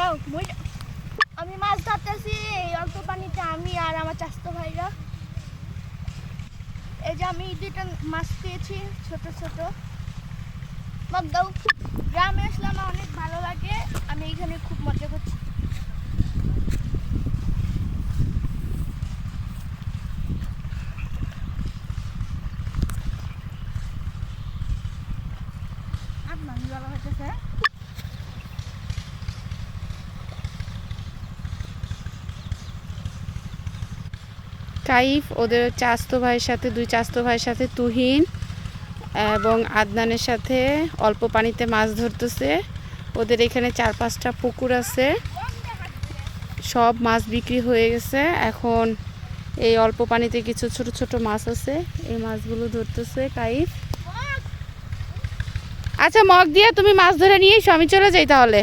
যাও আমি মাছ ধরতেছি এই অল্প পানিতে, আমি আর আমার চাচাতো ভাইরা। এই যে আমি দুইটা মাছ পেয়েছি ছোট ছোট। মগ দাও। গ্রামে আসলে আমার অনেক ভালো লাগে, আমি এখানে খুব মজা করছি। কাইফ ওদের চাচাতো ভাইয়ের সাথে, দুই চাচাতো ভাইয়ের সাথে তুহিন এবং আদনানের সাথে অল্প পানিতে মাছ ধরতেছে। ওদের এখানে 4-5টা পুকুর আছে, সব মাছ বিক্রি হয়ে গেছে। এখন এই অল্প পানিতে কিছু ছোট ছোট মাছ আছে, এই মাছগুলো ধরতেছে কাইফ। আচ্ছা মগ দিয়ে তুমি মাছ ধরে নিয়ে এসো, আমি চলে যাই তাহলে।